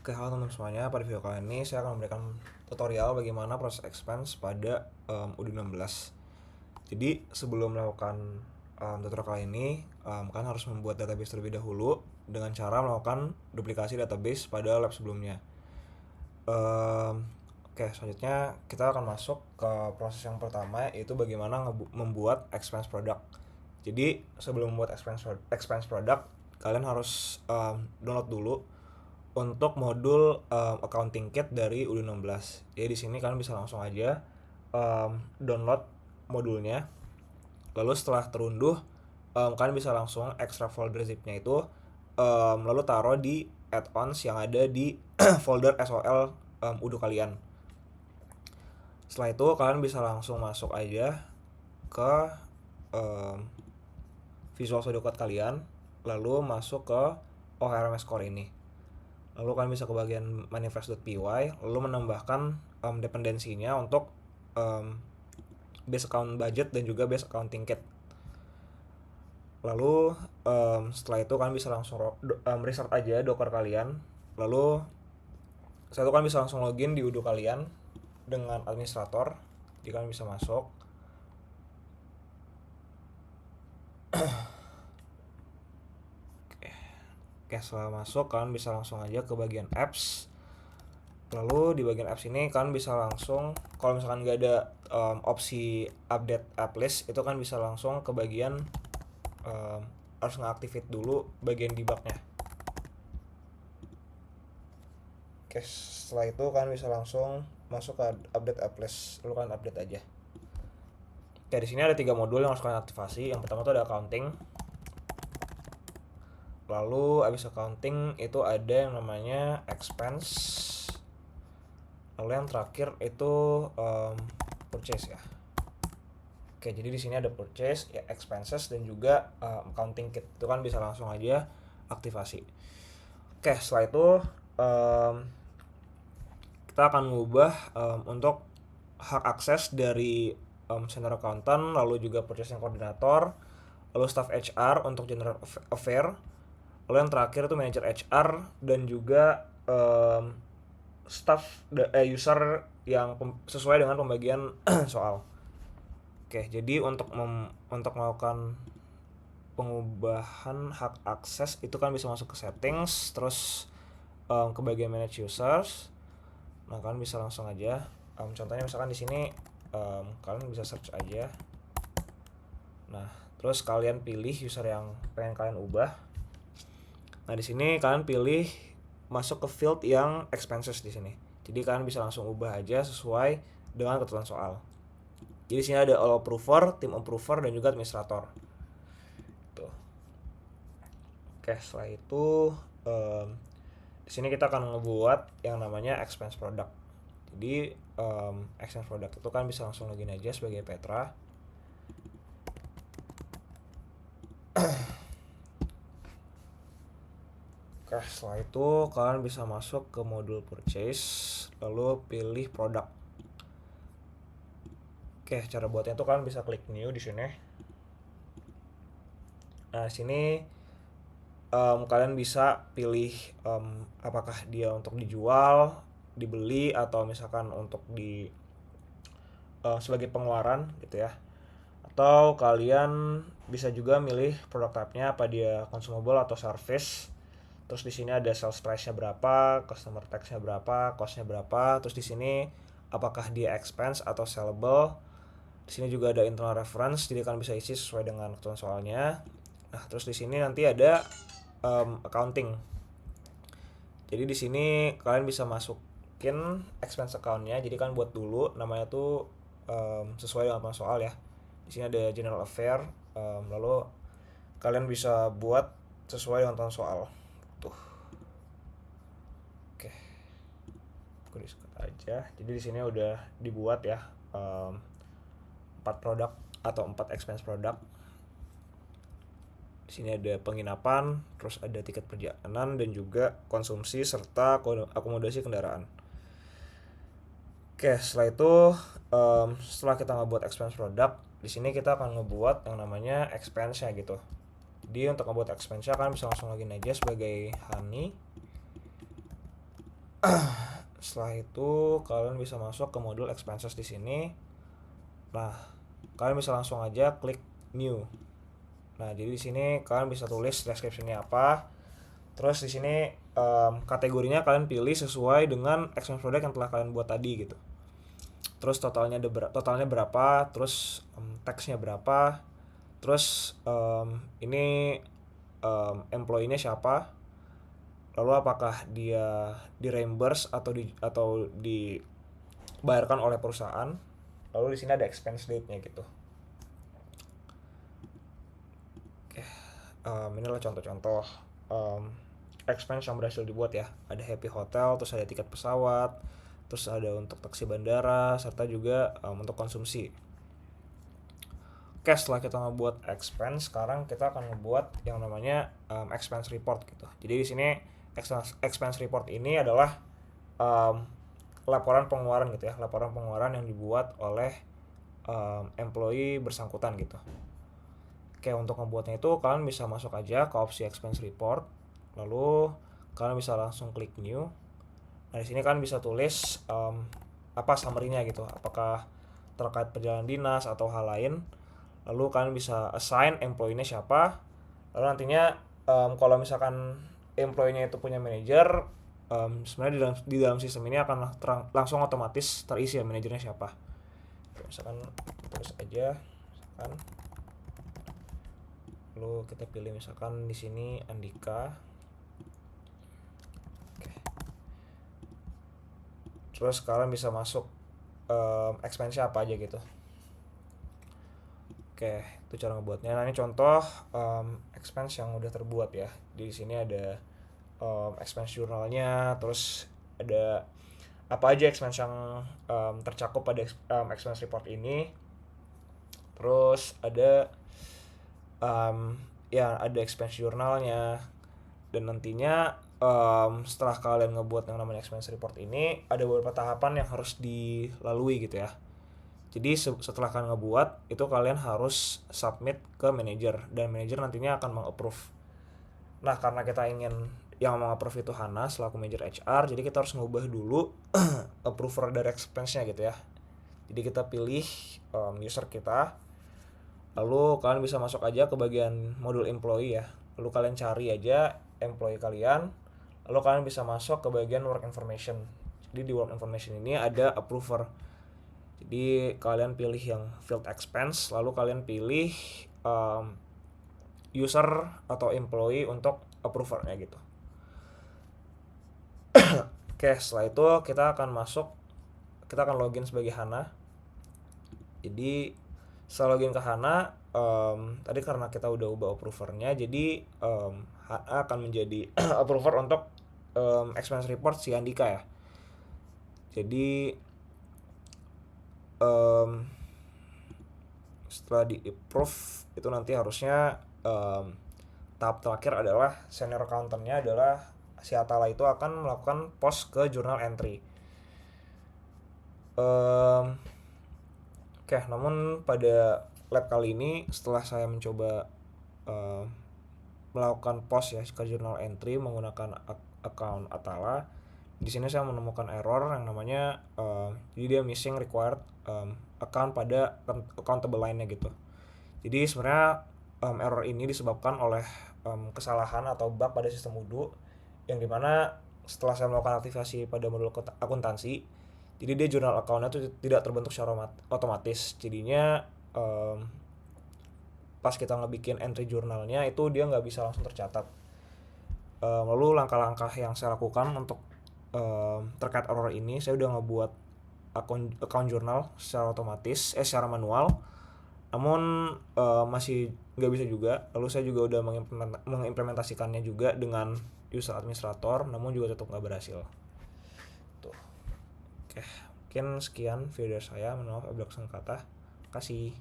Oke, halo teman semuanya. Pada video kali ini saya akan memberikan tutorial bagaimana proses expense pada UD16. Jadi sebelum melakukan tutorial kali ini, kan harus membuat database terlebih dahulu dengan cara melakukan duplikasi database pada lab sebelumnya. Oke, selanjutnya kita akan masuk ke proses yang pertama, yaitu bagaimana membuat expense product. Jadi sebelum membuat expense product, kalian harus download dulu untuk modul accounting kit dari UD16. Jadi di sini kalian bisa langsung aja download modulnya. Lalu setelah terunduh, kalian bisa langsung ekstrak folder zipnya itu, lalu taruh di add-ons yang ada di folder SOL Udo kalian. Setelah itu kalian bisa langsung masuk aja ke Visual Studio Code kalian, lalu masuk ke ORMS Core ini. Lalu kalian bisa ke bagian manifest.py, lalu menambahkan dependensinya untuk base account budget dan juga base accounting kit. Lalu setelah itu kalian bisa langsung restart aja Docker kalian. Lalu setelah itu kalian bisa langsung login di Udo kalian dengan administrator. Jadi kalian bisa masuk. Oke, setelah masuk kalian bisa langsung aja ke bagian apps. Lalu di bagian apps ini kalian bisa langsung, kalau misalkan nggak ada opsi update app list, itu kan bisa langsung ke bagian harus ngeaktifin dulu bagian debugnya. Oke, setelah itu kalian bisa langsung masuk ke update app list, lalu kalian update aja. Oke, di sini ada 3 modul yang harus kalian aktifasi. Yang pertama itu ada accounting. Lalu abis accounting itu ada yang namanya expense. Lalu yang terakhir itu purchase ya. Oke, jadi di sini ada purchase, ya expenses dan juga accounting kit. Itu kan bisa langsung aja aktivasi. Oke, setelah itu kita akan mengubah untuk hak akses dari senior accountant, lalu juga purchasing coordinator, lalu staff HR untuk general affair, lalu yang terakhir itu manager HR dan juga staff user yang sesuai dengan pembagian soal. Oke, jadi untuk melakukan pengubahan hak akses itu kan bisa masuk ke settings, terus ke bagian manage users. Nah, kalian bisa langsung aja contohnya misalkan di sini kalian bisa search aja. Nah, terus kalian pilih user yang pengen kalian ubah. Nah, di sini kalian pilih masuk ke field yang expenses di sini. Jadi kalian bisa langsung ubah aja sesuai dengan ketentuan soal. Jadi di sini ada all approver, team approver dan juga administrator. Tuh. Oke, setelah itu di sini kita akan ngebuat yang namanya expense product. Jadi expense product itu kan bisa langsung login aja sebagai Petra. Oke, setelah itu kalian bisa masuk ke modul purchase, lalu pilih produk. Oke, cara buatnya itu kalian bisa klik new di sini. Nah, di sini kalian bisa pilih apakah dia untuk dijual, dibeli, atau misalkan untuk sebagai pengeluaran gitu ya. Atau kalian bisa juga milih produk type-nya, apa dia consumable atau service. Terus di sini ada sales price-nya berapa, customer tax-nya berapa, cost-nya berapa. Terus di sini apakah dia expense atau sellable. Di sini juga ada internal reference, jadi kalian bisa isi sesuai dengan ketentuan soalnya. Nah, terus di sini nanti ada accounting. Jadi di sini kalian bisa masukin expense account-nya. Jadi kan buat dulu namanya tuh sesuai dengan ketentuan soal ya. Di sini ada general affair, lalu kalian bisa buat sesuai dengan ketentuan soal. Tuh. Oke. Aku di-screen aja. Jadi di sini udah dibuat ya 4 produk atau 4 expense produk. Di sini ada penginapan, terus ada tiket perjalanan dan juga konsumsi serta akomodasi kendaraan. Oke, setelah itu setelah kita ngebuat expense product, di sini kita akan ngebuat yang namanya expense-nya gitu. Jadi untuk ngebuat expense-nya kalian bisa langsung login aja sebagai Hani. Setelah itu kalian bisa masuk ke modul expenses di sini. Nah, kalian bisa langsung aja klik new. Nah, jadi di sini kalian bisa tulis description-nya apa. Terus di sini kategorinya kalian pilih sesuai dengan expense product yang telah kalian buat tadi gitu. Terus totalnya berapa, terus tax-nya berapa. Terus ini employee-nya siapa? Lalu apakah dia di reimburse atau dibayarkan oleh perusahaan? Lalu di sini ada expense date-nya gitu. Oke, inilah contoh-contoh expense yang berhasil dibuat ya. Ada Happy Hotel, terus ada tiket pesawat, terus ada untuk taksi bandara, serta juga untuk konsumsi. Oke, setelah kita ngebuat expense, sekarang kita akan ngebuat yang namanya expense report gitu. Jadi di sini expense report ini adalah laporan pengeluaran gitu ya, laporan pengeluaran yang dibuat oleh employee bersangkutan gitu. Oke, untuk ngebuatnya itu kalian bisa masuk aja ke opsi expense report, lalu kalian bisa langsung klik new. Nah, di sini kalian bisa tulis apa summary-nya gitu, apakah terkait perjalanan dinas atau hal lain. Lalu kalian bisa assign employee-nya siapa. Lalu nantinya kalau misalkan employee-nya itu punya manajer, sebenarnya di dalam sistem ini akan langsung otomatis terisi ya manajernya siapa. Oke, misalkan terus aja misalkan, lalu kita pilih misalkan di sini Andika. Oke. Terus kalian bisa masuk expense apa aja gitu. Oke, itu cara ngebuatnya. Nah, ini contoh expense yang udah terbuat ya. Di sini ada expense jurnalnya, terus ada apa aja expense yang tercakup pada expense report ini. Terus ada ya ada expense jurnalnya, dan nantinya setelah kalian ngebuat yang namanya expense report ini ada beberapa tahapan yang harus dilalui gitu ya. Jadi setelah kalian ngebuat itu kalian harus submit ke manajer, dan manajer nantinya akan meng-approve. Nah, karena kita ingin yang meng-approve itu Hana selaku manajer HR, jadi kita harus ngubah dulu approver dari expense-nya gitu ya. Jadi kita pilih user kita, lalu kalian bisa masuk aja ke bagian modul employee ya. Lalu kalian cari aja employee kalian, lalu kalian bisa masuk ke bagian work information. Jadi di work information ini ada approver. Jadi kalian pilih yang field expense, lalu kalian pilih user atau employee untuk approvernya gitu. Oke, setelah itu kita akan login sebagai Hana. Jadi setelah login ke Hana, tadi karena kita udah ubah approvernya, jadi Hana akan menjadi approver untuk expense report si Andika ya. Jadi setelah di approve itu nanti harusnya tahap terakhir adalah senior accountant-nya adalah si Atala itu akan melakukan post ke journal entry. Oke, namun pada lab kali ini setelah saya mencoba melakukan post ya ke journal entry menggunakan account Atala, di sini saya menemukan error yang namanya jadi dia missing required account pada accountable line-nya gitu. Jadi sebenarnya error ini disebabkan oleh kesalahan atau bug pada sistem Odoo, yang dimana setelah saya melakukan aktivasi pada modul akuntansi, jadi dia journal account-nya itu tidak terbentuk secara otomatis. Jadinya pas kita ngebikin entry jurnalnya itu dia nggak bisa langsung tercatat. Lalu langkah-langkah yang saya lakukan untuk terkait error ini, saya udah ngebuat account jurnal secara otomatis, secara manual, namun masih nggak bisa juga. Lalu saya juga udah mengimplementasikannya juga dengan user administrator, namun juga tetap nggak berhasil. Tuh. Oke, mungkin sekian video dari saya. Mohon maaf apabila kesalahan kata. Kasih.